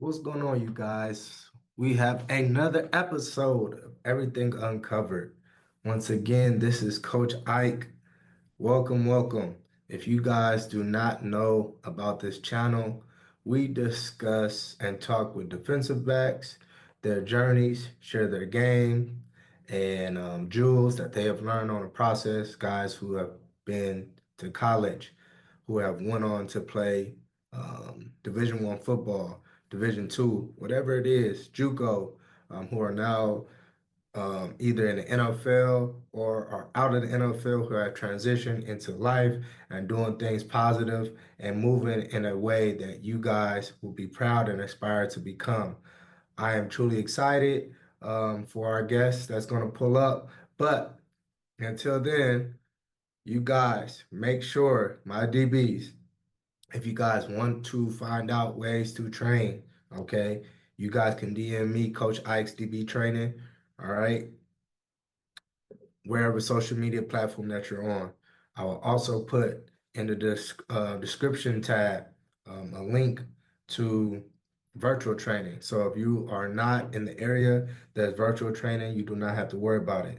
What's going on, you guys? We have another episode of Everything Uncovered. Once again, this is Coach Ike. Welcome, welcome. If you guys do not know about this channel, we discuss and talk with defensive backs, their journeys, share their game, and jewels that they have learned on the process. Guys who have been to college, who have went on to play Division One football, Division Two, whatever it is, JUCO, who are now either in the NFL or are out of the NFL who have transitioned into life and doing things positive and moving in a way that you guys will be proud and aspire to become. I am truly excited for our guests that's going to pull up. But until then, you guys make sure, my DBs, if you guys want to find out ways to train, okay, you guys can DM me, Coach Ike's DB Training. All right, wherever social media platform that you're on. I will also put in the description tab a link to virtual training. So if you are not in the area that's virtual training, you do not have to worry about it.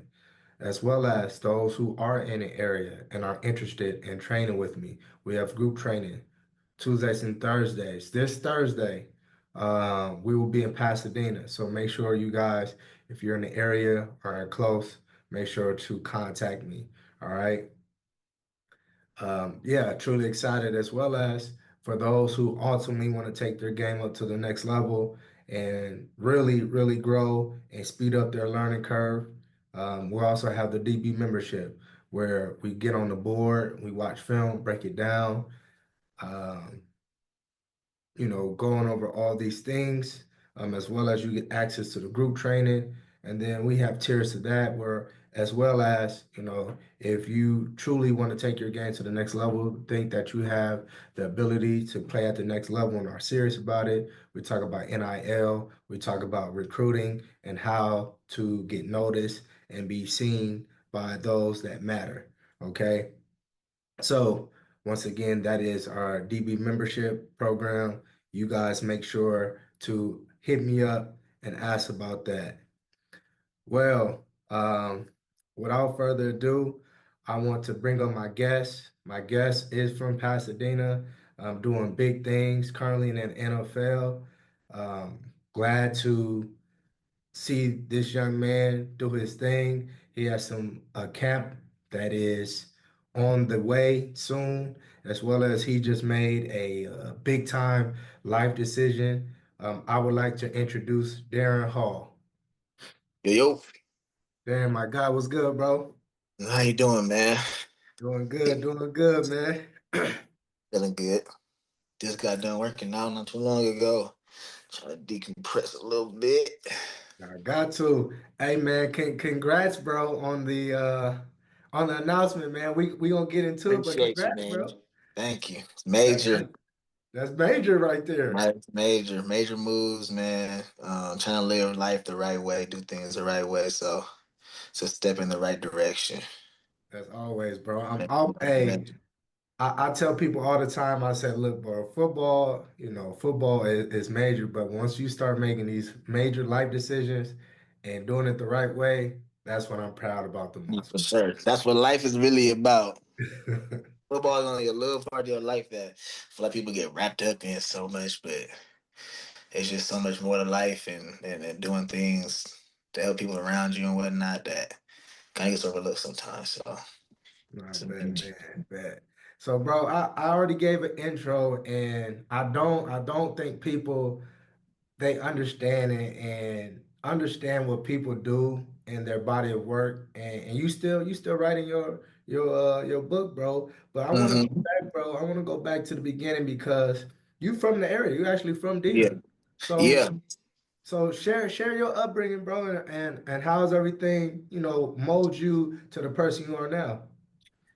As well as those who are in the area and are interested in training with me. We have group training Tuesdays and Thursdays. This Thursday, we will be in Pasadena. So make sure you guys, if you're in the area or are close, make sure to contact me. All right. Yeah, truly excited as well as for those who ultimately want to take their game up to the next level and really, really grow and speed up their learning curve. We also have the DB membership where we get on the board, we watch film, break it down. Um, going over all these things, as well as you get access to the group training. And then we have tiers to that where, as well as, if you truly want to take your game to the next level, think that you have the ability to play at the next level and are serious about it. We talk about NIL, we talk about recruiting and how to get noticed and be seen by those that matter. Okay. So once again, that is our DB membership program. You guys make sure to hit me up and ask about that. Well, without further ado, I want to bring on my guest. My guest is from Pasadena, doing big things currently in the NFL. Glad to see this young man do his thing. He has some camp that is on the way soon, as well as he just made a big time life decision. I would like to introduce Darren Hall. Yo, yo, Darren, my guy, what's good, bro? how you doing, man? Doing good, man. Feeling good. Just got done working out not too long ago. Trying to decompress a little bit. I got to. Hey, man, congrats, bro, on the announcement, man. We gonna get into it, but Appreciate you, congrats, man. bro. Thank you. It's That, major, that that's major right there. major moves, man. Trying to live life the right way, do things the right way. So it's a step in the right direction. As always, bro. Man, I tell people all the time, I said, look, bro, football, football is major, but once you start making these major life decisions and doing it the right way, that's what I'm proud about the most. for sure. That's what life is really about. Football is only a little part of your life that I feel like people get wrapped up in so much, but it's just so much more to life and doing things to help people around you and whatnot that kind of gets overlooked sometimes. So, I it's bet, amazing. man, bet. So, bro, I already gave an intro, and I don't think people they understand it and understand what people do in their body of work. And you still writing your book, bro. But I want to go Hmm. back, bro. I want to go back to the beginning because you from the area. You actually from Yeah, Dina. So yeah, so share your upbringing, bro, and how's everything, mold you to the person you are now.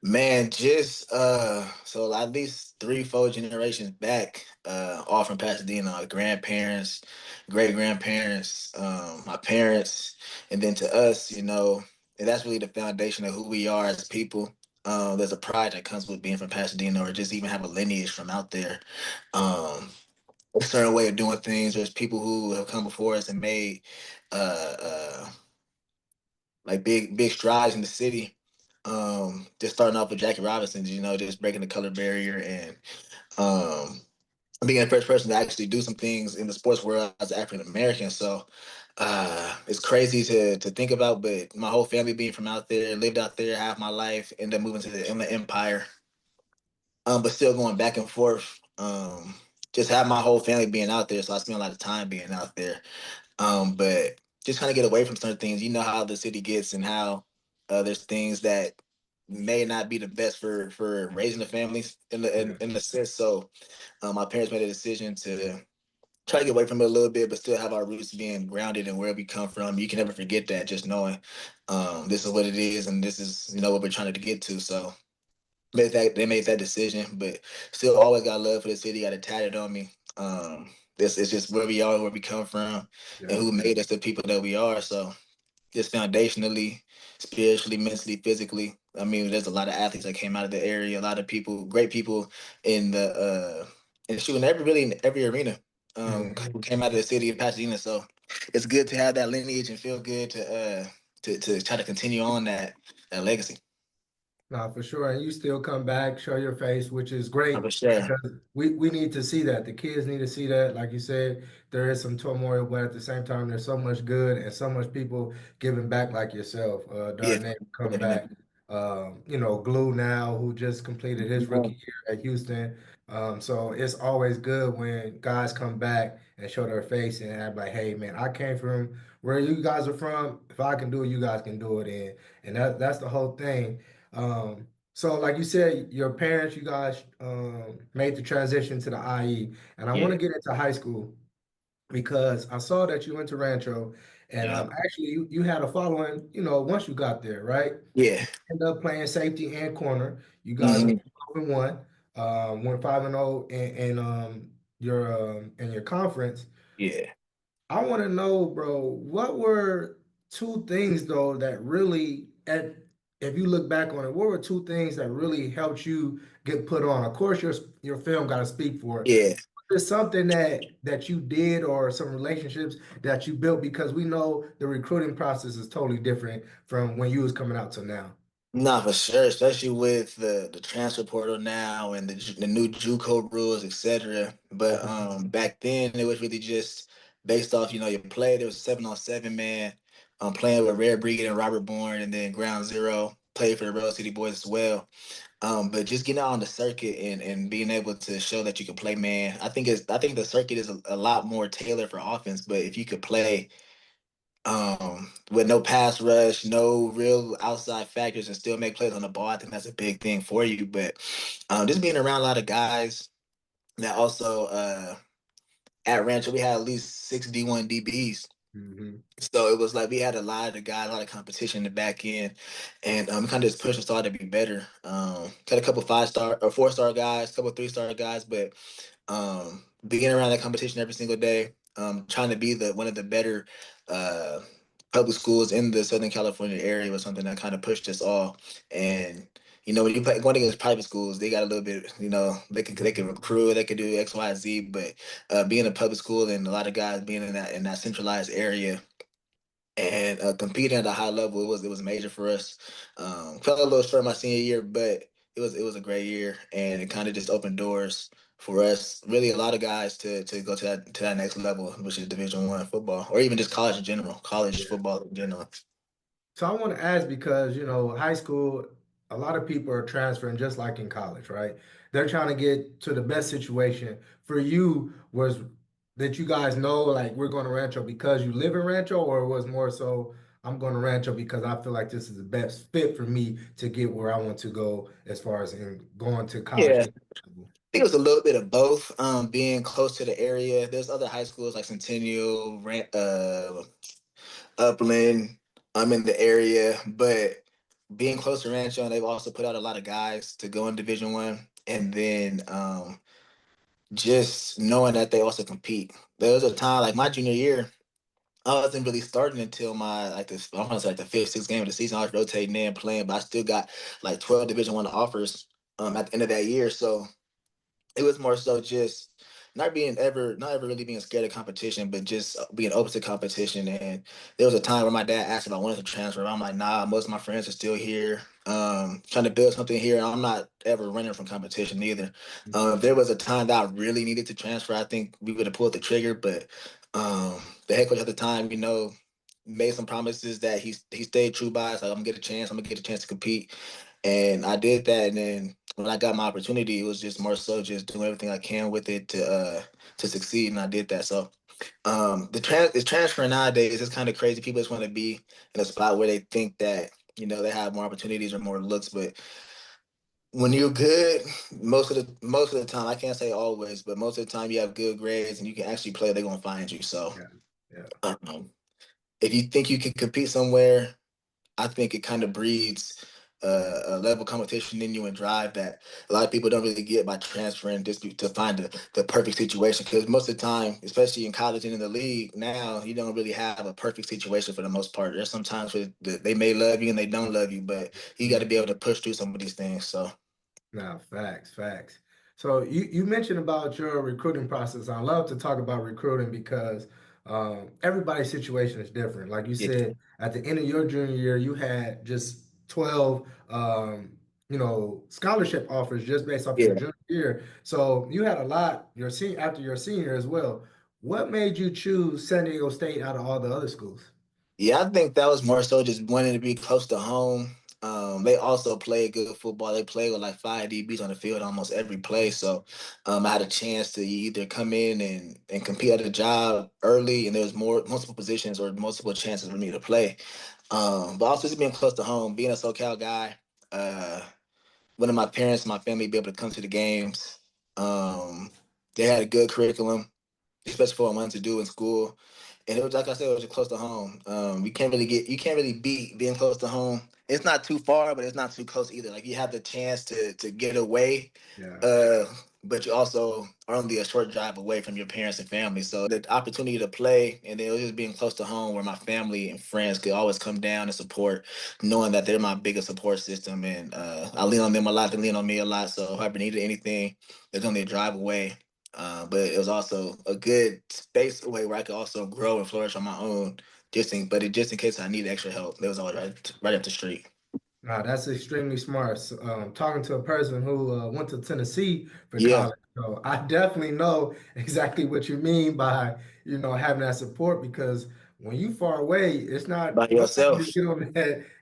man. Just so at least three, four generations back, all from Pasadena. Our grandparents, great grandparents, my parents, and then to us, and that's really the foundation of who we are as people. There's a pride that comes with being from Pasadena, or just even have a lineage from out there. Um, a certain way of doing things. There's people who have come before us and made uh, uh, like big strides in the city. Just starting off with Jackie Robinson, just breaking the color barrier and um, being the first person to actually do some things in the sports world as African American. So it's crazy to think about, but my whole family being from out there, lived out there half my life, ended up moving to the Inland Empire, but still going back and forth. Just have my whole family being out there, so I spend a lot of time being out there. But just kind of get away from certain things. You know how the city gets and how there's things that may not be the best for raising the families Yeah. in the sense. So my parents made a decision to try to get away from it a little bit, but still have our roots being grounded in where we come from. You can never forget that. Just knowing this is what it is, and this is what we're trying to get to. So they made that decision, but still always got love for the city. Got it tatted on me. This is just where we are, where we come from, and Yeah. who made us the people that we are. So just foundationally, spiritually, mentally, physically. I mean, there's a lot of athletes that came out of the area. A lot of people, great people in the in shooting in every arena. Mhm. Who came out of the city of Pasadena. So it's good to have that lineage and feel good to try to continue on that legacy. No, for sure. And you still come back, show your face, which is great For sure. because we need to see that. The kids need to see that. Like you said, there is some turmoil, but at the same time, there's so much good and so much people giving back like yourself. Yeah. Darnay come back. Glue now, who just completed his rookie year at Houston. So it's always good when guys come back and show their face and act like, hey man, I came from where you guys are from. If I can do it, you guys can do it. And that's the whole thing. So like you said, your parents, you guys made the transition to the IE, and I want to Yeah. get into high school because I saw that you went to Rancho, and Yeah. actually you had a following, once you got there, right? Yeah. Ended up playing safety and corner. You guys went Hmm. 12 and 1, went 5-0 in your conference. Yeah. I want to know, bro, what were two things though that really, if you look back on it, what were two things that really helped you get put on? Of course, your film got to speak for it. Yeah. There's something that you did or some relationships that you built because we know the recruiting process is totally different from when you was coming out to now. Nah, for sure, especially with the transfer portal now and the new JUCO rules, etc. But back then it was really just based off, your play. There was 7-on-7 man. Playing with Rare Breed and Robert Bourne, and then Ground Zero played for the Rail City Boys as well. But just getting out on the circuit and being able to show that you can play man, I think the circuit is a lot more tailored for offense. But if you could play with no pass rush, no real outside factors, and still make plays on the ball, I think that's a big thing for you. But just being around a lot of guys that also at Rancho, we had at least six D1 DBs. Hmm. So it was like we had a lot of the guys, a lot of competition in the back end, and kind of just pushed us all to be better. Had a couple 5-star or 4-star guys, couple 3-star guys, but being around that competition every single day, trying to be the one of the better uh, public schools in the Southern California area was something that kind of pushed us all. And when you play going against private schools, they got a little bit, they can recruit, they can do X, Y, Z, but being a public school and a lot of guys being in that centralized area and competing at a high level, it was major for us. Fell a little short my senior year, but it was a great year, and it kind of just opened doors for us. Really, a lot of guys to go to that next level, which is Division 1 football, or even just college in general, college football in general. So I want to ask because, high school, a lot of people are transferring just like in college, right? They're trying to get to the best situation. For you, was that you guys know like we're going to Rancho because you live in Rancho, or it was more so I'm going to Rancho because I feel like this is the best fit for me to get where I want to go as far as in going to college Yeah, to think it was a little bit of both. Being close to the area, there's other high schools like Centennial, Upland. I'm in the area, but being close to Rancho, they've also put out a lot of guys to go in Division 1, and then just knowing that they also compete. There was a time like my junior year, I wasn't really starting until my like this. I'm gonna say like the fifth, sixth game of the season. I was rotating in playing, but I still got like 12 Division 1 offers at the end of that year. So it was more so just not ever really being scared of competition, but just being open to competition. And there was a time where my dad asked if I wanted to transfer. I'm like, nah, most of my friends are still here, trying to build something here. I'm not ever running from competition either. If there was a time that I really needed to transfer, I think we would have pulled the trigger. But the head coach at the time, made some promises that he stayed true by. It's like, I'm gonna get a chance to compete. And I did that, and then when I got my opportunity, it was just more so just doing everything I can with it to succeed, and I did that. So the transfer nowadays is kind of crazy. People just want to be in a spot where they think that they have more opportunities or more looks, but when you're good, most of the time, I can't say always, but most of the time you have good grades and you can actually play, they're gonna find you. So Yeah, yeah. um, if you think you can compete somewhere, I think it kind of breeds a level of competition in you and drive that a lot of people don't really get by transferring to find the perfect situation. Because most of the time, especially in college and in the league now, you don't really have a perfect situation for the most part. There's sometimes where they may love you and they don't love you, but you got to be able to push through some of these things. So No, facts, facts. So you mentioned about your recruiting process. I love to talk about recruiting because everybody's situation is different. Like you yeah, said, at the end of your junior year, you had just 12, scholarship offers just based off your yeah. junior year. So you had a lot your senior after your senior as well. What made you choose San Diego State out of all the other schools? Yeah, I think that was more so just wanting to be close to home. They also play good football. They play with like five DBs on the field almost every play. So I had a chance to either come in and compete at a job early, and there was multiple positions or multiple chances for me to play. But also just being close to home, being a SoCal guy. Uh, One of my parents, and my family, be able to come to the games. Um, they had a good curriculum, especially for what I wanted to do in school. And it was like I said, it was just close to home. You can't really beat being close to home. It's not too far, but it's not too close either. Like you have the chance to get away, Yeah. uh, but you also are only a short drive away from your parents and family. So the opportunity to play, and then it was just being close to home, where my family and friends could always come down and support, knowing that they're my biggest support system, and I lean on them a lot. They lean on me a lot. So if I ever needed anything, there's only a drive away, but it was also a good space away where I could also grow and flourish on my own. Just in case I needed extra help, it was always right up the street. That's extremely smart. Talking to a person who went to Tennessee for Yeah, college, so I definitely know exactly what you mean by having that support because when you far away, it's not by nobody just yourself.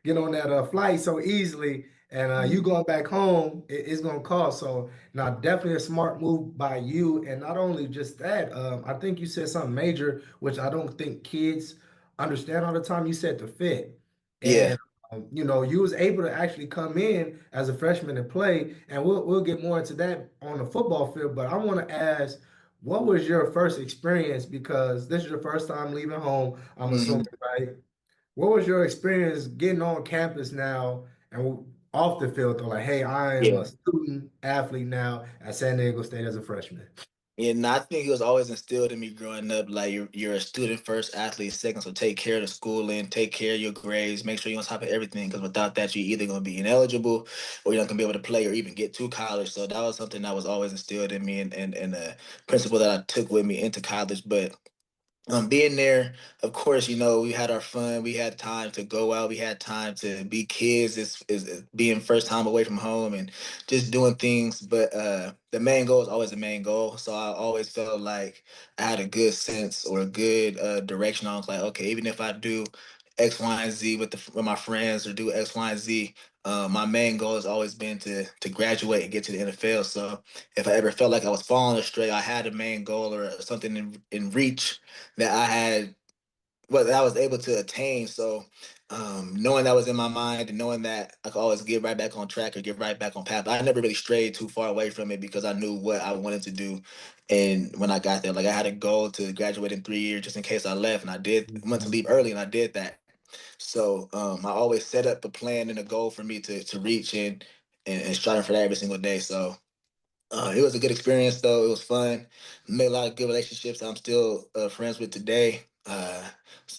get on that flight so easily, and you going back home, it's gonna cost. So now, definitely a smart move by you, and not only just that, I think you said something major, which I don't think kids understand all the time. You said the fit. Yeah, And you was able to actually come in as a freshman and play, and we'll get more into that on the football field. But I want to ask, what was your first experience? Because this is your first time leaving home, I'm assuming, hmm right? What was your experience getting on campus now and off the field? Though, like, hey, I am yeah. a student athlete now at San Diego State as a freshman. And I think it was always instilled in me growing up, like you're a student first, athlete second. So take care of the schooling, take care of your grades, make sure you're on top of everything. Because without that, you're either going to be ineligible or you're not going to be able to play or even get to college. So that was something that was always instilled in me, and a principle that I took with me into college. But being there, of course, we had our fun. We had time to go out. We had time to be kids. Is being first time away from home and just doing things. But the main goal is always the main goal. So I always felt like I had a good sense or a good direction. I was like, okay, even if I do X, Y, and Z with my friends or do X, Y, and Z, my main goal has always been to graduate and get to the NFL. So if I ever felt like I was falling astray, I had a main goal or something in reach that I had, well, that I was able to attain. So, knowing that was in my mind and knowing that I could always get right back on track or get right back on path, but I never really strayed too far away from it because I knew what I wanted to do. And when I got there, like I had a goal to graduate in 3 years just in case I left, and I did want to leave early, and I did that. So, I always set up a plan and a goal for me to reach and striving for that every single day. So, it was a good experience, though. It was fun. Made a lot of good relationships I'm still friends with today.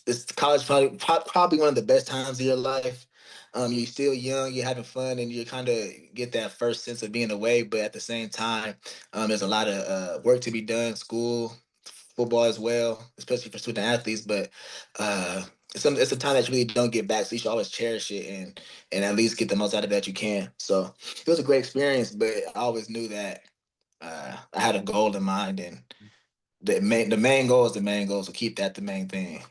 It's college probably one of the best times of your life. You're still young, you're having fun, and you kind of get that first sense of being away. But at the same time, there's a lot of work to be done, school, football as well, especially for student athletes. But uh, it's a time that you really don't get back, so you should always cherish it and at least get the most out of it that you can. So it was a great experience, but I always knew that I had a goal in mind, and the main goal is the main goal. So keep that the main thing.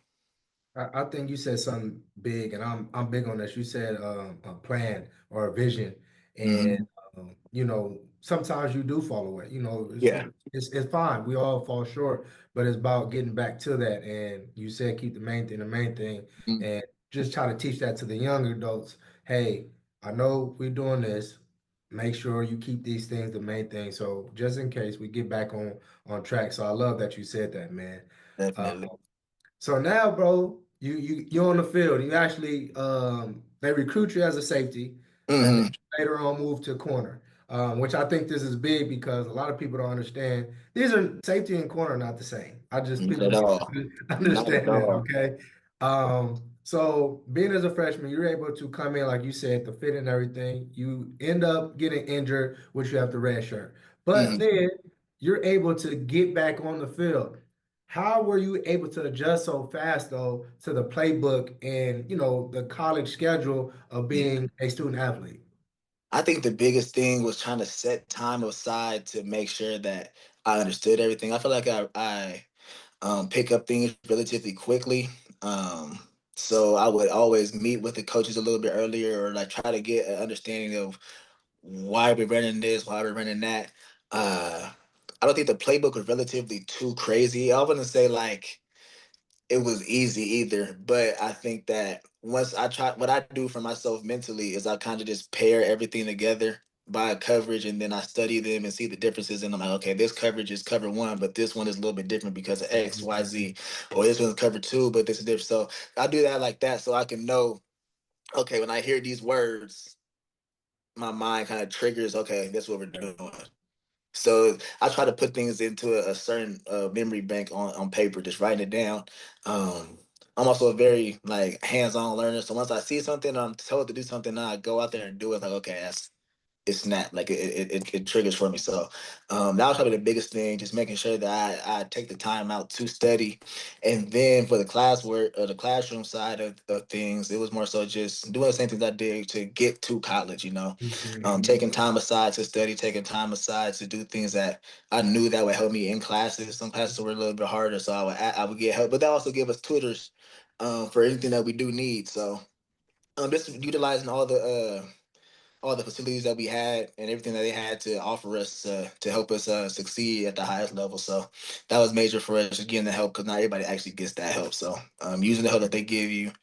I think you said something big, and I'm big on this. You said a plan or a vision, and Hmm. sometimes you do fall away. Yeah. It's fine. We all fall short, but it's about getting back to that. And you said keep the main thing, Mhm. and just try to teach that to the younger adults. Hey, I know we're doing this. Make sure you keep these things the main thing. So just in case we get back on track. So I love that you said that, man. Uh, Definitely. so now, bro, you're on the field. You actually they recruit you as a safety, and then Hmm. later on move to corner. Which I think this is big because a lot of people don't understand. These are safety and corner are not the same. I just Not people at need all. to Not at understand that, all. okay? So being as a freshman, you're able to come in, like you said, the fit and everything. You end up getting injured, which you have to red shirt. But Hmm. then you're able to get back on the field. How were you able to adjust so fast though to the playbook and the college schedule of being a student athlete? I think the biggest thing was trying to set time aside to make sure that I understood everything. I feel like I pick up things relatively quickly. Um, so I would always meet with the coaches a little bit earlier, or like try to get an understanding of why we're running this, why we're running that. Uh, I don't think the playbook was relatively too crazy. I wouldn't say like it was easy either, but I think that once I try, what I do for myself mentally is I kind of just pair everything together by coverage, and then I study them and see the differences. And I'm like, okay, this coverage is cover one, but this one is a little bit different because of X, Y, Z, or this one's cover two, but this is different. So I do that like that, so I can know, okay, when I hear these words, my mind kind of triggers, okay, that's what we're doing. So I try to put things into a certain memory bank on paper, just writing it down. Um, I'm also a very like hands-on learner. So once I see something, I'm told to do something, I go out there and do it. Like, okay, it snapped, like it triggers for me. So that was probably the biggest thing, just making sure that I take the time out to study. And then for the classwork or the classroom side of things, it was more so just doing the same things I did to get to college, Mhm. taking time aside to study, taking time aside to do things that I knew that would help me in classes. Some classes were a little bit harder, so I would get help, but that also give us tutors for anything that we do need. So just utilizing all the facilities that we had and everything that they had to offer us to help us succeed at the highest level. So that was major for us, just getting the help because not everybody actually gets that help. So using the help that they give you,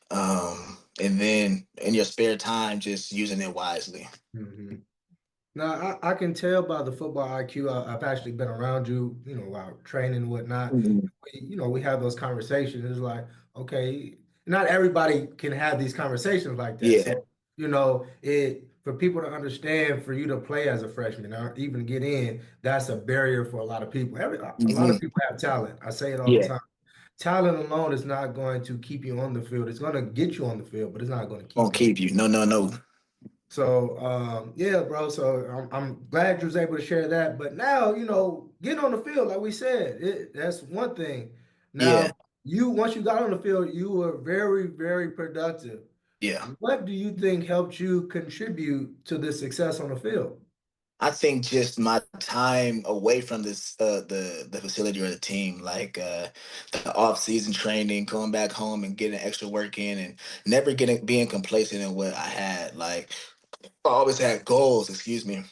and then in your spare time, just using it wisely. Mhm. Now, I can tell by the football IQ. I've actually been around you, while training and whatnot. Mhm. We have those conversations. It's like, okay, not everybody can have these conversations like that. Yeah. So, for people to understand, for you to play as a freshman or even get in, that's a barrier for a lot of people. A lot of Mhm. people have talent. I say it all the Yeah. time. Talent alone is not going to keep you on the field. It's going to get you on the field, but it's not going to keep Won't you on. keep you. No, no, no. So yeah, bro. So I'm glad you was able to share that. But now, getting on the field, like we said, that's one thing. Yeah. Now, you once you got on the field, you were very, very productive. Yeah. What do you think helped you contribute to the success on the field? I think just my time away from this the facility or the team, like the off season training, going back home and getting extra work in, and never getting being complacent in what I had. Like I always had goals, excuse me,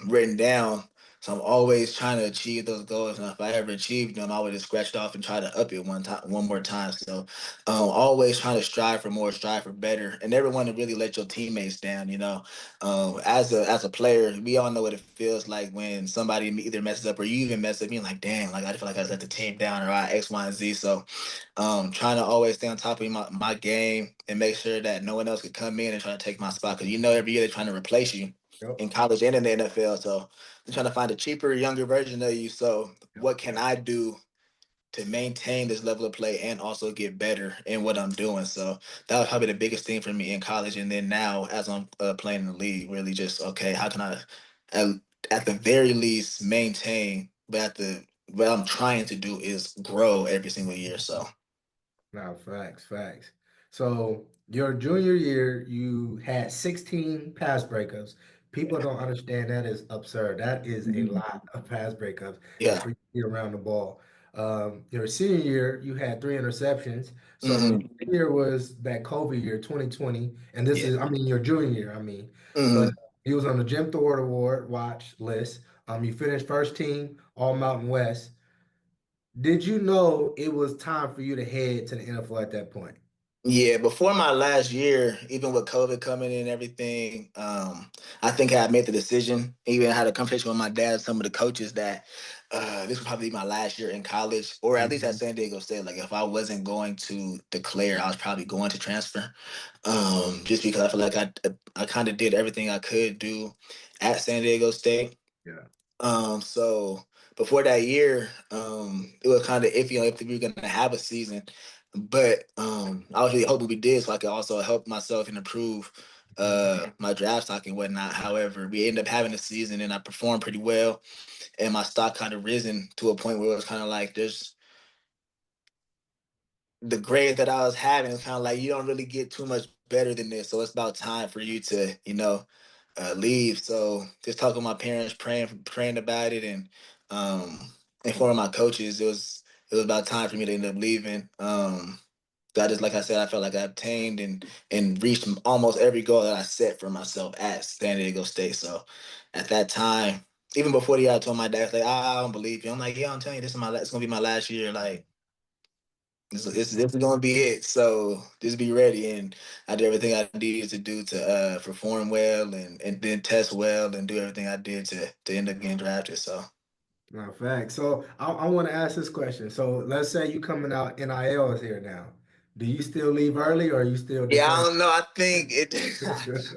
written down. So I'm always trying to achieve those goals, and if I ever achieved them, I would just scratch it off and try to up it one more time. So, always trying to strive for more, strive for better, and never want to really let your teammates down. As a player, we all know what it feels like when somebody either messes up or you even mess up. You're like, dang, like I feel like I just let the team down, or I X, Y, and Z. So, trying to always stay on top of my game and make sure that no one else could come in and try to take my spot. Because every year they're trying to replace you Yep. in college and in the NFL. So they're trying to find a cheaper, younger version of you. So Yep. what can I do to maintain this level of play and also get better in what I'm doing. So that was probably the biggest thing for me in college. And then now, as I'm playing in the league, really just okay, how can I, at, at the very least, maintain? But at the what I'm trying to do is grow every single year. So Now, facts, facts. So your junior year, you had 16 pass breakups. People don't understand that is absurd. That is a lot of pass breakups just yeah. for you to be around the ball. Your senior year, you had three interceptions. So Hmm. year was that COVID year, 2020, and this Yeah. is, I mean, your junior year. I mean, but Hmm. he was on the Jim Thorpe Award watch list. You finished first team All Mountain West. Did you know it was time for you to head to the NFL at that point? Yeah, before my last year, even with COVID coming in and everything, I think I had made the decision. Even had a conversation with my dad, and some of the coaches that this would probably be my last year in college, or at least at Mhm. San Diego State. Like if I wasn't going to declare, I was probably going to transfer. Just because I feel like I kind of did everything I could do at San Diego State. Yeah. So before that year, it was kind of iffy on if we were gonna have a season. But I was really hoping we did, so I could also help myself and improve my draft stock and whatnot. However, we ended up having a season, and I performed pretty well, and my stock kind of risen to a point where it was kind of like there's the grade that I was having is kind of like you don't really get too much better than this. So it's about time for you to, leave. So just talking to my parents, praying about it, and um, informing my coaches, it was about time for me to end up leaving. So I just like I said, I felt like I obtained and reached almost every goal that I set for myself at San Diego State. So at that time, even before the year, I told my dad like, I don't believe you. I'm like, yeah, I'm telling you, it's gonna be my last year. Like this is gonna be it. So just be ready. And I did everything I needed to do to perform well and then test well and do everything I did to end up getting drafted. So No, facts. So I want to ask this question. So let's say you coming out NIL is here now. Do you still leave early or are you still yeah, I determined? don't know. I think it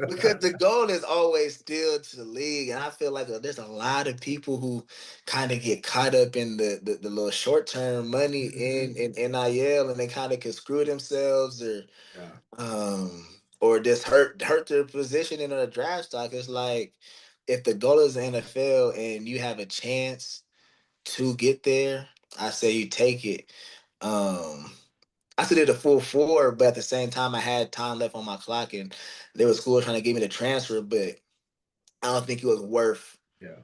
because the goal is always still to the league, and I feel like there's a lot of people who kind of get caught up in the little short term money in NIL, and they kind of can screw themselves Yeah. um, or just hurt their position in a draft stock. It's like if the goal is the NFL and you have a chance to get there, I say you take it. Um, I still did a full four, but at the same time, I had time left on my clock, and there was school trying to get me to transfer, but I don't think it was worth Yeah.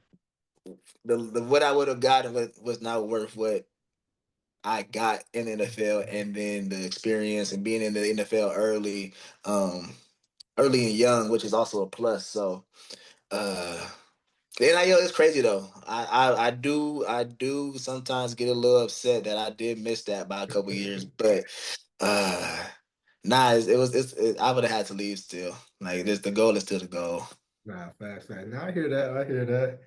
the what I would have gotten was not worth what I got in the NFL, and then the experience and being in the NFL um, early and young, which is also a plus. So uh the NIL is crazy though. I do sometimes get a little upset that I did miss that by a couple years, but uh nah, I would have had to leave still. Like this, the goal is still the goal. Nah, facts, facts. Now I hear that. I hear that.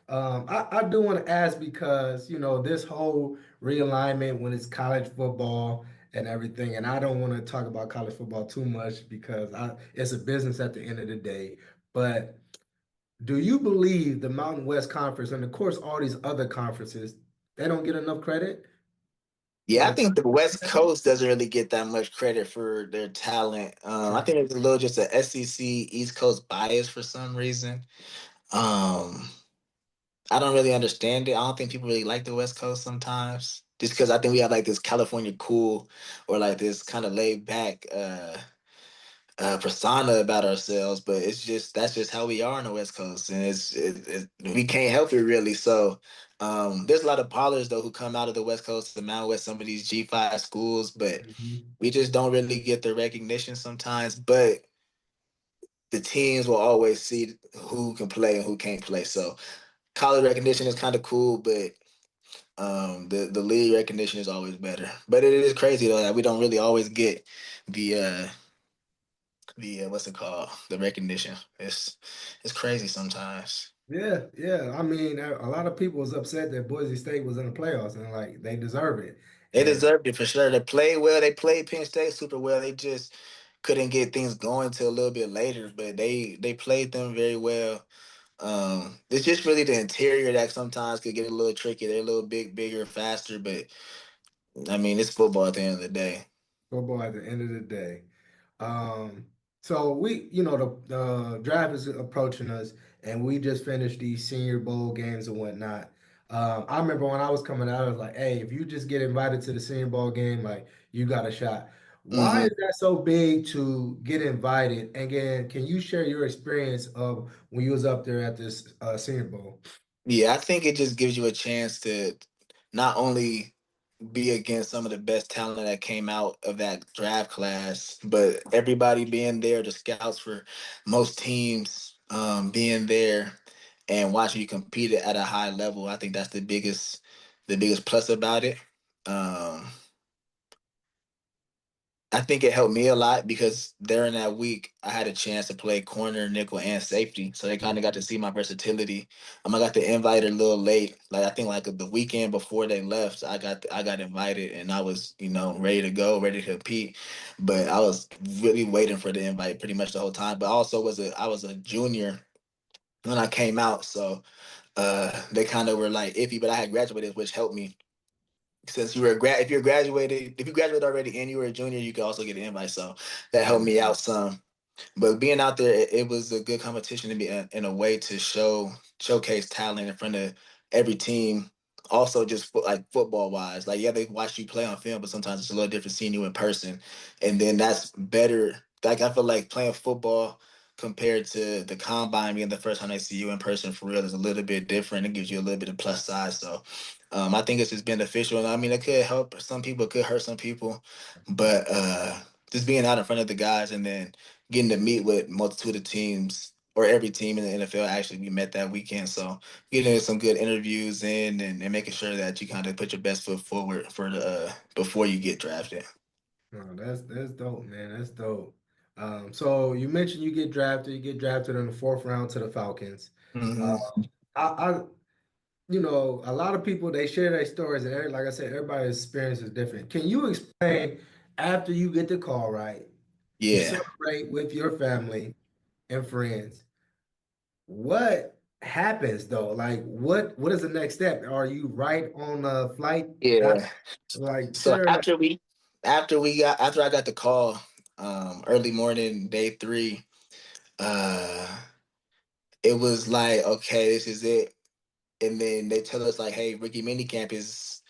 I do want to ask because, this whole realignment when it's college football and everything, and I don't want to talk about college football too much because it's a business at the end of the day. But do you believe the Mountain West Conference and of course all these other conferences, they don't get enough credit for Yeah, I the think the West Coast doesn't really get that much credit for their talent. I true. think it's a little just a SEC East Coast bias for some reason. Um, I don't really understand it. I don't think people really like the West Coast sometimes. Just because I think we have like this California cool or like this kind of laid back persona about ourselves, but it's just that's just how we are on the West Coast, and we can't help it really. So there's a lot of ballers though who come out of the West Coast, the Mountain West, some of these G5 schools, but Mhm. we just don't really get the recognition sometimes. But the teams will always see who can play and who can't play. So college recognition is kind of cool, but the league recognition is always better. But it is crazy though that we don't really always get the what's it called, the recognition. It's crazy sometimes. Yeah, yeah. I mean, a lot of people was upset that Boise State was in the playoffs and like they deserve it. They And deserved it for sure. They played well. They played Penn State super well. They just couldn't get things going till a little bit later, but they played them very well. It's just really the interior that sometimes could get a little tricky. They're a little bit bigger, faster, but I mean, it's football at the end of the day. Football at the end of the day. Um, so the draft is approaching us, and we just finished these Senior Bowl games and whatnot. I remember when I was coming out, I was like, "Hey, if you just get invited to the Senior Bowl game, like you got a shot." Why Hmm. is that so big to get invited? And again, can you share your experience of when you was up there at this Senior Bowl? Yeah, I think it just gives you a chance to not only be against some of the best talent that came out of that draft class, but everybody being there, the scouts for most teams being there and watching you compete at a high level. I think that's the biggest plus about it. Um, I think it helped me a lot because during that week I had a chance to play corner, nickel, and safety. So they kind of got to see my versatility. I got the invite a little late. Like I think like the weekend before they left, I got invited and I was ready to go, ready to compete. But I was really waiting for the invite pretty much the whole time. But also I was a junior when I came out, so they kind of were like iffy. But I had graduated, which helped me since you were if you graduated already and you were a junior, you could also get an invite. So that helped Mhm. me out some. But being out there, it was a good competition to be in a way to showcase talent in front of every team. Also, just like football wise, like yeah, they watch you play on film, but sometimes it's a little different seeing you in person, and then that's better. Like I feel like playing football compared to the combine being the first time they see you in person for real is a little bit different. It gives you a little bit of plus side. So I think it's just beneficial. And I mean, it could help some people, it could hurt some people, but just being out in front of the guys and then getting to meet with multitude of teams or every team in the NFL actually we met that weekend. So getting some good interviews in and making sure that you kind of put your best foot forward for the before you get drafted. No, that's dope, man. That's dope. So you mentioned you get drafted in the fourth round to the Falcons. Uh, Hmm. I a lot of people they share their stories, and like I said, everybody's experience is different. Can you explain after you get the call, right? You Yeah. celebrate with your family and friends. What happens though? Like, what is the next step? Are you right on the flight? After, Yeah. like, So share that. after I got the call, early morning, day three, uh, it was like, okay, this is it. And then they tell us like, hey, Ricky Minicamp is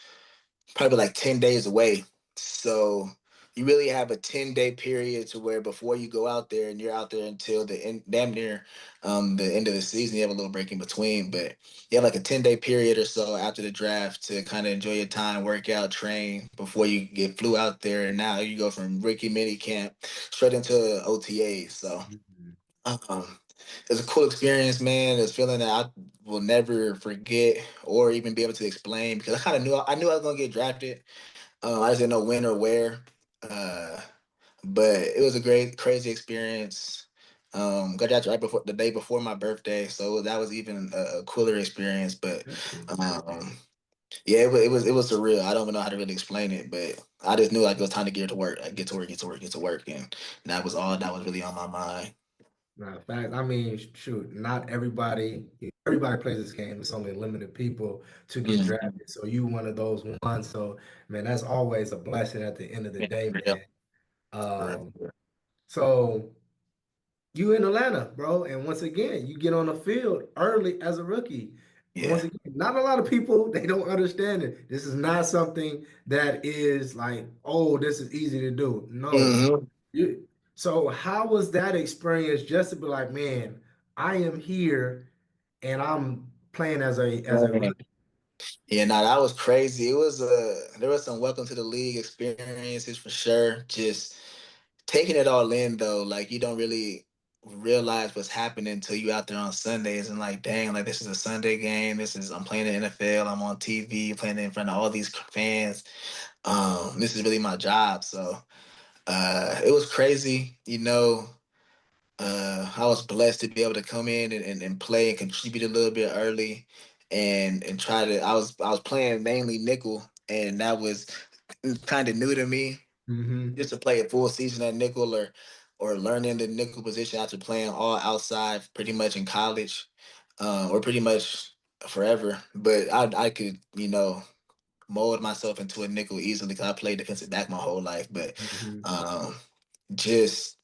probably like 10 days away. So you really have a 10-day period to where before you go out there and you're out there until the end, damn near the end of the season, you have a little break in between, but you have like a 10-day period or so after the draft to kind of enjoy your time, work out, train before you get flew out there. And now you go from Ricky Mini Camp straight into OTA. So Mhm. um, it's a cool experience, man. It's a feeling that I will never forget or even be able to explain because I knew I was gonna get drafted. I just didn't know when or where. Uh, but it was a great, crazy experience. Got drafted right before the day before my birthday, so that was even a cooler experience. But um, yeah, it was surreal. I don't even know how to really explain it, but I just knew like it was time to get to work, like, get to work, get to work, get to work, and that was all that was really on my mind. Nah, fact. I mean, shoot, not everybody plays this game. It's only limited people to get Mhm. drafted. So you one of those ones. So man, that's always a blessing at the end of the Yeah, day, for real, man. for Um, real. so you in Atlanta, bro, and once again, you get on the field early as a rookie. Once Yeah. again, not a lot of people they don't understand it. This is not something that is like, oh, this is easy to do. No, Hmm. so how was that experience just to be like, man, I am here and I'm playing as a rookie? Yeah, no, that was crazy. It was there was some welcome to the league experiences for sure. Just taking it all in though, like you don't really realize what's happening until you out there on Sundays and like, dang, like this is a Sunday game. I'm playing the NFL. I'm on TV, playing in front of all these fans. This is really my job. So it was crazy, I was blessed to be able to come in and play and contribute a little bit early and try to I was playing mainly nickel and that was kind of new to me Hmm. just to play a full season at nickel or learning the nickel position after playing all outside pretty much in college or pretty much forever. But I could, mold myself into a nickel easily because I played defensive back my whole life. But Mhm. um, just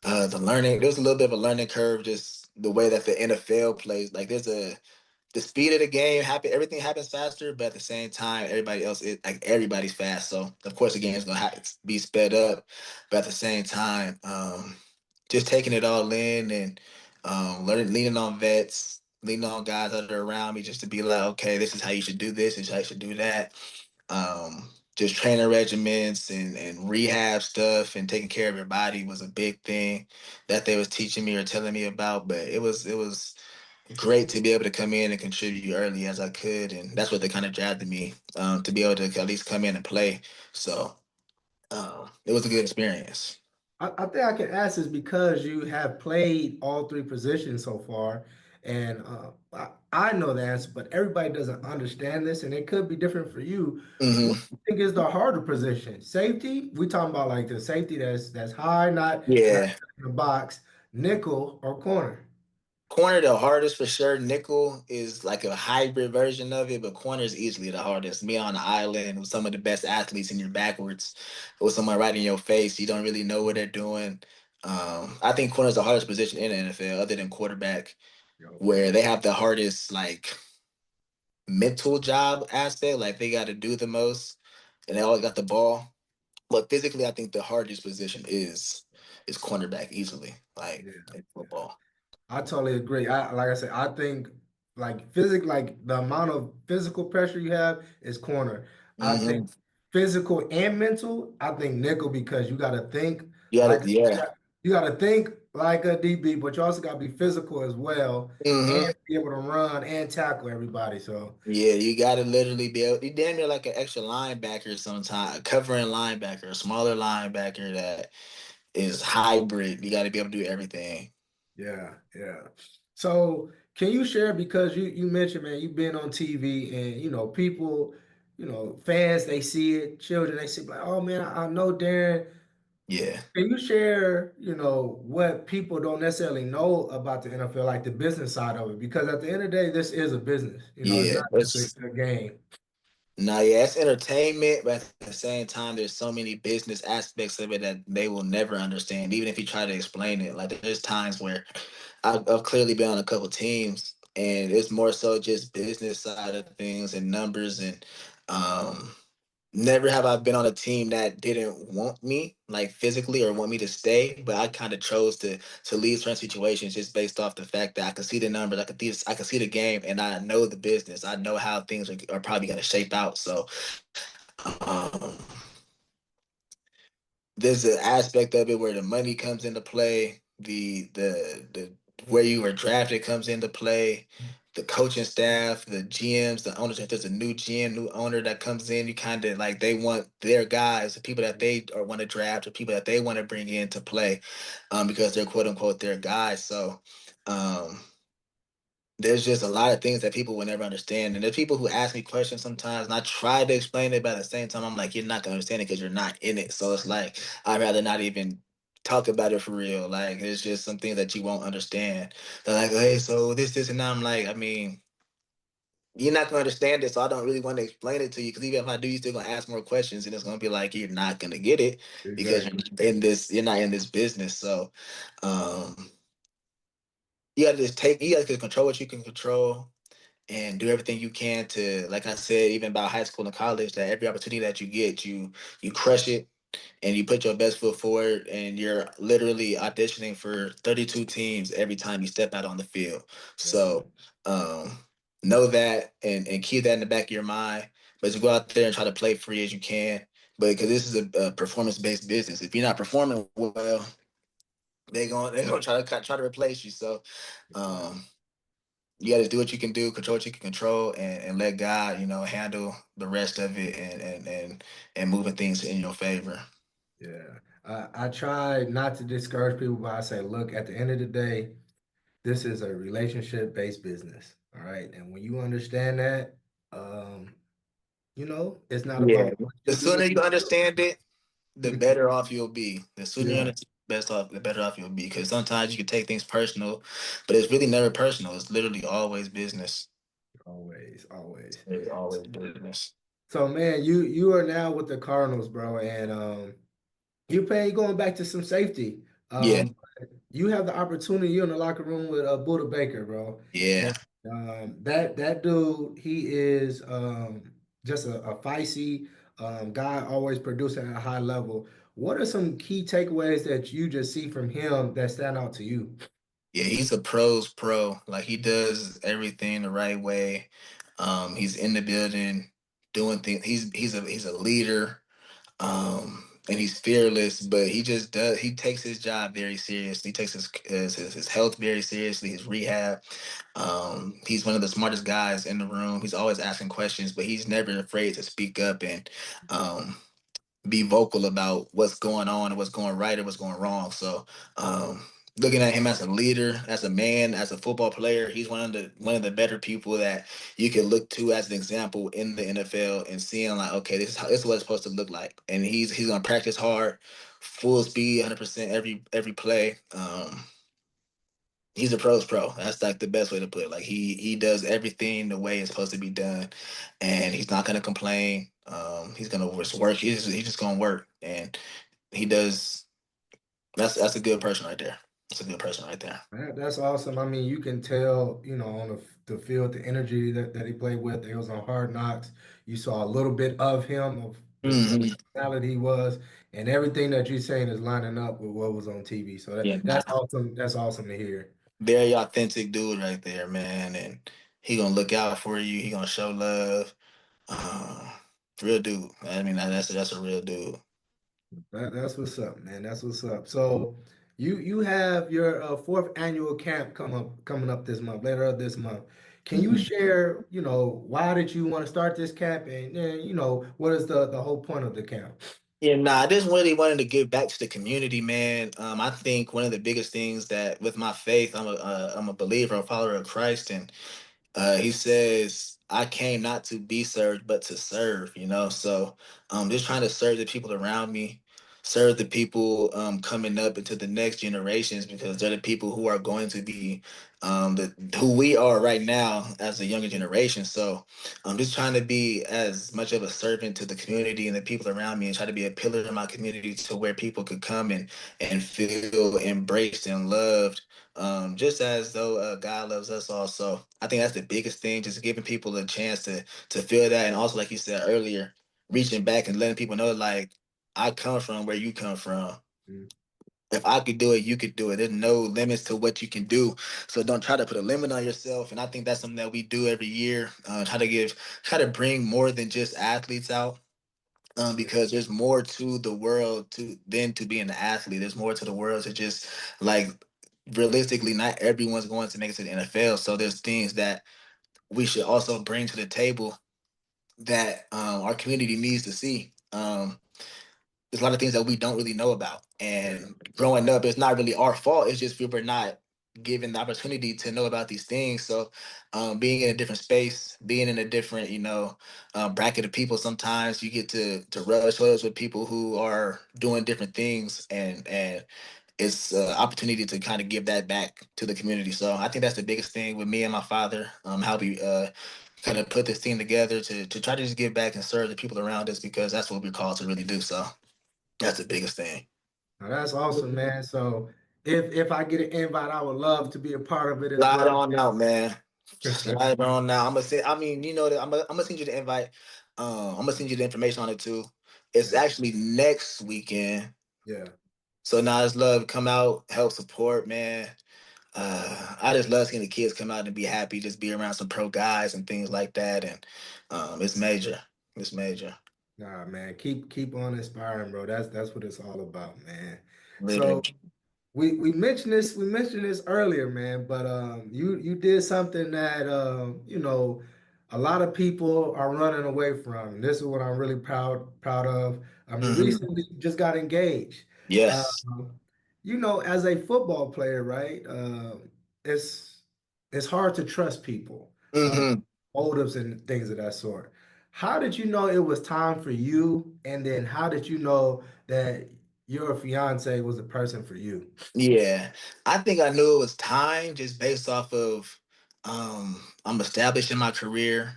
the learning, there's a little bit of a learning curve. Just the way that the NFL plays, like there's a the speed of the game happen. Everything happens faster, but at the same time, everybody else is like everybody's fast. So of course the game is gonna be sped up, but at the same time, just taking it all in and learning, leaning on vets, leaning on guys that are around me, just to be like, okay, this is how you should do this. This is how you should do that. Just training regimens and rehab stuff and taking care of your body was a big thing that they was teaching me or telling me about. But it was great to be able to come in and contribute early as I could, and that's what they kind of drafted me to be able to at least come in and play. So it was a good experience. I think I can ask this because you have played all three positions so far, and I know the answer, but everybody doesn't understand this, and it could be different for you. What Hmm. do you think is the harder position? Safety? We talking about like the safety that's high, not Yeah, in the box, nickel or corner. corner the hardest for sure. Nickel is like a hybrid version of it, but corner is easily the hardest. Me on the island with some of the best athletes, and you're backwards with someone right in your face. You don't really know what they're doing. I think corner is the hardest position in the NFL, other than quarterback, Yo, where they have the hardest like mental job aspect. Like they got to do the most, and they always got the ball. But physically, I think the hardest position is cornerback easily, like yeah. in football. I totally agree. Like I said, I think like the amount of physical pressure you have is corner. I think Hmm. physical and mental, I think nickel because you gotta think You got like to, yeah. you gotta think like a DB, but you also gotta be physical as well and Hmm. be able to run and tackle everybody. So Yeah, you got to literally be able. You damn near like an extra linebacker sometimes, a covering linebacker, a smaller linebacker that is hybrid. You got to be able to do everything. yeah, yeah. So can you share because you mentioned, man, you've been on TV and people, fans, they see it, children, they see like, oh man, I know Darren. Yeah, Can you share, what people don't necessarily know about the NFL, like the business side of it? Because at the end of the day, this is a business. It's yeah. not just It's a game. No, yeah, it's entertainment, but at the same time, there's so many business aspects of it that they will never understand, even if you try to explain it. Like there's times where I've clearly been on a couple teams, and it's more so just business side of things and numbers, and um, never have I been on a team that didn't want me, like physically, or want me to stay. But I kind of chose to leave certain situations just based off the fact that I could see the numbers, I could see the game, and I know the business. I know how things are probably going to shape out. So um, there's an aspect of it where the money comes into play, the where you were drafted comes into play, the coaching staff, the GMs, the owners. If there's a new GM, new owner that comes in, you kind of like they want their guys, the people that they or want to draft, or people that they want to bring in to play, because they're quote unquote their guys. So. Um, there's just a lot of things that people will never understand. And there's people who ask me questions sometimes, and I try to explain it, but at the same time, I'm like, you're not gonna understand it because you're not in it. So it's like I'd rather not even talk about it for real. Like it's just some things that you won't understand. They're like, hey, so this, and that. I'm like, I mean, you're not gonna understand it, so I don't really want to explain it to you. Because even if I do, you're still gonna ask more questions, and it's gonna be like you're not gonna get it because Exactly. you're not in this business. So um you gotta just control what you can control and do everything you can to, like I said, even about high school and college, that every opportunity that you get, you crush it and you put your best foot forward, and you're literally auditioning for 32 teams every time you step out on the field. Yeah. So um, know that and keep that in the back of your mind. But just go out there and try to play free as you can. But because this is a performance based business, if you're not performing well, they're gonna try to replace you. So. Um, you got to do what you can do, control what you can control, and let God, handle the rest of it, and moving things in your favor. Yeah. I try not to discourage people, but I say, look, at the end of the day, this is a relationship-based business. All right. And when you understand that, um, it's not Yeah. about what The you sooner do. you understand it, the better off you'll be. The sooner you Yeah, understand best off, the better off you'll be. Because sometimes you can take things personal, but it's really never personal. It's literally always business. always, always. It's always business. So man, you are now with the Cardinals, bro, and you playing going back to some safety. Yeah, You have the opportunity. You're in the locker room with Buda Baker, bro, yeah. and that dude, he is just a feisty guy, always producing at a high level. What are some key takeaways that you just see from him that stand out to you? Yeah, he's a pro's pro. Like he does everything the right way. He's in the building doing things. He's a leader. And he's fearless, but he takes his job very seriously. He takes his health very seriously, his rehab. He's one of the smartest guys in the room. He's always asking questions, but he's never afraid to speak up and um be vocal about what's going on and what's going right and what's going wrong. So, um, looking at him as a leader, as a man, as a football player, he's one of the better people that you can look to as an example in the NFL and seeing like, okay, this is what it's supposed to look like. And he's gonna practice hard, full speed, 100% every play. He's a pro's pro. That's like the best way to put it. Like he does everything the way it's supposed to be done, and he's not gonna complain. He's gonna just work. He's just gonna work, and he does. That's a good person right there. That's a good person right there. That's awesome. I mean, you can tell, on the field, the energy that he played with. It was on Hard Knocks. You saw a little bit of him, of the Hmm. personality he was, and everything that you're saying is lining up with what was on TV. So Yeah, that's awesome. That's awesome to hear. very authentic dude right there, man, and he gonna look out for you. He gonna show love. Uh, Real dude. I mean, that's a real dude. That's what's up, man. That's what's up. So you have your fourth annual camp coming up this month, later this month. Can you share, why did you want to start this camp, and then, what is the whole point of the camp? Yeah, nah, I just really wanted to give back to the community, man. I think one of the biggest things that with my faith, I'm a believer, a follower of Christ, and he says, I came not to be served, but to serve, So just trying to serve the people around me, serve the people coming up into the next generations because they're the people who are going to be who we are right now as a younger generation. So I'm just trying to be as much of a servant to the community and the people around me and try to be a pillar in my community to where people could come and feel embraced and loved just as though God loves us also. I think that's the biggest thing, just giving people a chance to feel that, and also like you said earlier, reaching back and letting people know like I come from where you come from. Mm. If I could do it, you could do it. There's no limits to what you can do. So don't try to put a limit on yourself. And I think that's something that we do every year. Try to bring more than just athletes out because there's more to the world than to being an athlete. There's more to the world to just like realistically, not everyone's going to make it to the NFL. So there's things that we should also bring to the table that our community needs to see. There's a lot of things that we don't really know about, Yeah. and growing up, it's not really our fault. It's just we were not given the opportunity to know about these things. So, being in a different space, being in a different, bracket of people, sometimes you get to rub shoulders with people who are doing different things, and it's an opportunity to kind of give that back to the community. So I think that's the biggest thing with me and my father, how we kind of put this team together to try to just give back and serve the people around us because that's what we're called to really do. So that's the biggest thing. Now, that's awesome, man. So if I get an invite, I would love to be a part of it as Slide well. on out, man. Slide on out. I'm gonna send. I mean, you know that I'm gonna send you the invite. I'm gonna send you the information on it too. It's Yeah. actually next weekend. Yeah. So now it's love. Come out, help support, man. I just love seeing the kids come out and be happy, just be around some pro guys and things like that. And it's major. It's major. Nah, man, keep on inspiring, bro. That's what it's all about, man. So Literally. we mentioned this earlier, man, but you did something that a lot of people are running away from. And this is what I'm really proud of. You Hmm. recently just got engaged. Yes. Um, as a football player, right? It's it's hard to trust people, Hmm. motives and things of that sort. How did you know it was time for you? And then how did you know that your fiance was the person for you? Yeah, I think I knew it was time just based off of I'm established in my career.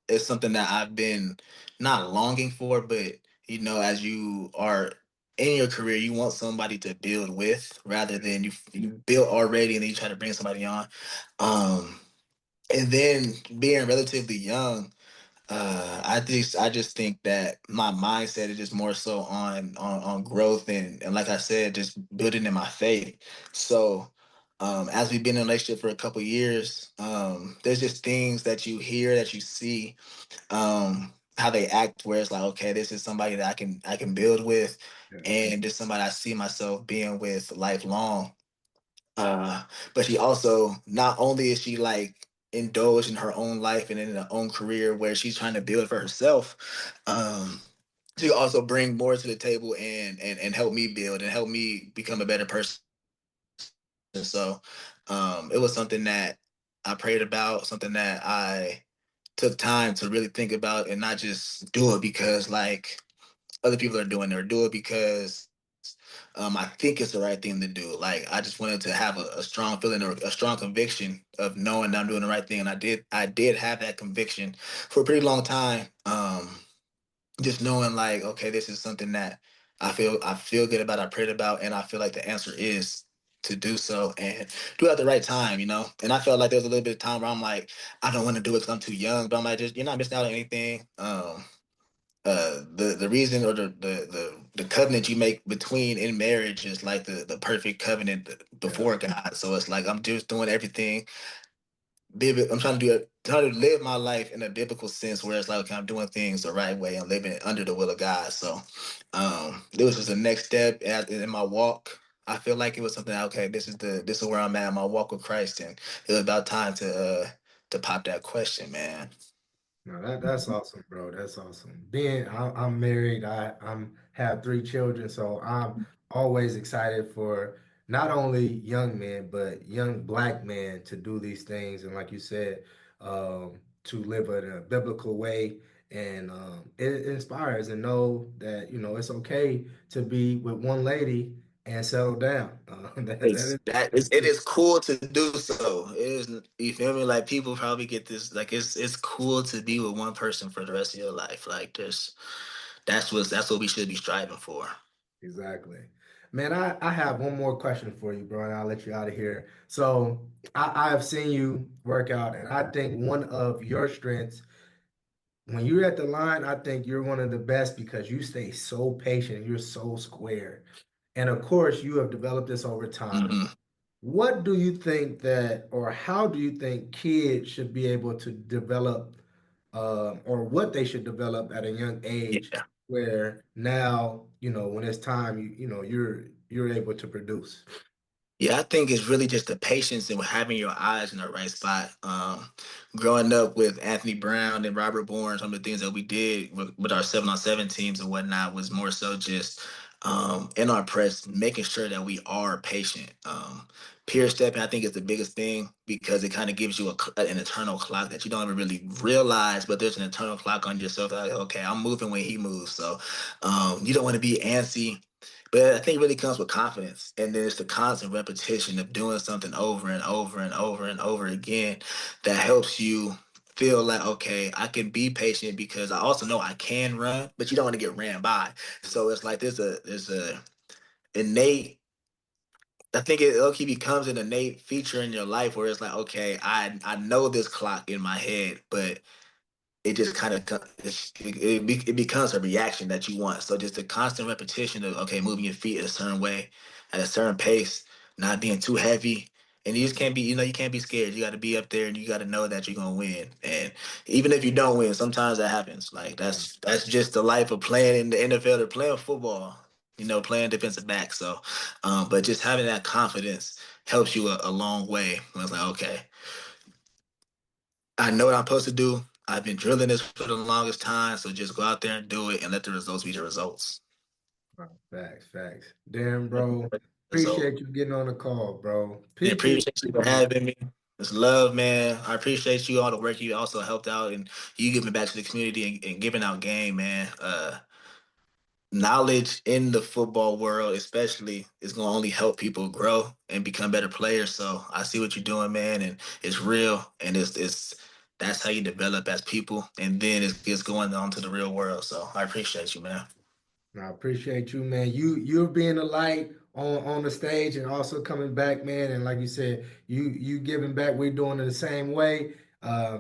It's something that I've been not longing for, but as you are in your career, you want somebody to build with rather than you build already and then you try to bring somebody on. Um, and then being relatively young, I just think that my mindset is just more so on growth and like I said, just building in my faith. So as we've been in a relationship for a couple years, there's just things that you hear, that you see, how they act, where it's like, okay, this is somebody that I can build with, Yeah. and this is somebody I see myself being with lifelong. Uh, but she also, not only is she like indulged in her own life and in her own career where she's trying to build for herself, she also bring more to the table and help me build and help me become a better person. So it was something that I prayed about, something that I took time to really think about and not just do it because like other people are doing it or do it because I think it's the right thing to do. Like I just wanted to have a strong feeling or a strong conviction of knowing that I'm doing the right thing, and I did have that conviction for a pretty long time. Just knowing like, okay, this is something that I feel good about, I prayed about, and I feel like the answer is to do so and do it at the right time, And I felt like there was a little bit of time where I'm like, I don't want to do it because I'm too young, but I'm like, just you're not missing out on anything. The reason or the covenant you make between in marriage is like the perfect covenant Yeah. before God. So it's like I'm just doing everything. I'm trying to live my life in a biblical sense where it's like, okay, I'm doing things the right way and living under the will of God. So it was just the next step in my walk. I feel like it was something, okay, this is where I'm at in my walk with Christ, and it was about time to pop that question, man. No, that's awesome, bro. That's awesome. I'm married. I'm have three children, so I'm always excited for not only young men but young black men to do these things, and like you said, to live in a biblical way, and it inspires and know that it's okay to be with one lady and settle down. That It is is cool to do so. It is, you feel me? Like people probably get this, like it's cool to be with one person for the rest of your life. Like this, that's what we should be striving for. Exactly. Man, I have one more question for you, bro, and I'll let you out of here. So I have seen you work out, and I think one of your strengths, when you're at the line, I think you're one of the best because you stay so patient, you're so square. And of course, you have developed this over time. Hmm. What do you think that, or how do you think kids should be able to develop, or what they should develop at a young age, Yeah. where now, when it's time, you're able to produce. Yeah, I think it's really just the patience and having your eyes in the right spot. Growing up with Anthony Brown and Robert Bourne, some of the things that we did with our 7-on-7 teams and whatnot was more so just in our press, making sure that we are patient. Peer stepping, I think, is the biggest thing because it kind of gives you an internal clock that you don't even really realize, but there's an internal clock on yourself. Like, okay, I'm moving when he moves, so you don't want to be antsy, but I think it really comes with confidence. And then it's the constant repetition of doing something over and over and over and over again that helps you feel like, okay, I can be patient because I also know I can run, but you don't want to get ran by. So it's like there's a innate, I think it low key becomes an innate feature in your life where it's like, okay, I know this clock in my head, but it just kind of it becomes a reaction that you want. So just the constant repetition of, okay, moving your feet a certain way, at a certain pace, not being too heavy, and you just can't be, you can't be scared. You got to be up there, and you got to know that you're gonna win. And even if you don't win, sometimes that happens. Like that's just the life of playing in the NFL or playing football. Playing defensive back. So, but just having that confidence helps you a long way. When it's like, okay, I know what I'm supposed to do. I've been drilling this for the longest time, so just go out there and do it and let the results be the results. Wow, facts, facts. Damn, bro. So, Appreciate you getting on the call, bro. and Appreciate appreciate you you for getting on. having me. It's love, man. I appreciate you all the work you also helped out and you giving back to the community and giving out game, man. Knowledge in the football world, especially, is gonna only help people grow and become better players. So I see what you're doing, man, and it's real and it's That's how you develop as people, and then it gets going on to the real world. So I appreciate you, man. I appreciate you, man. You're being a light on the stage and also coming back, man. And like you said, you giving back. We're doing it the same way.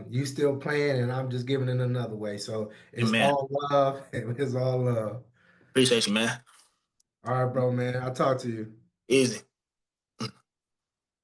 You still playing, and I'm just giving it another way. So it's Amen. all love. It's all love. Appreciate you, man. All right, bro, man. I'll talk to you. Easy.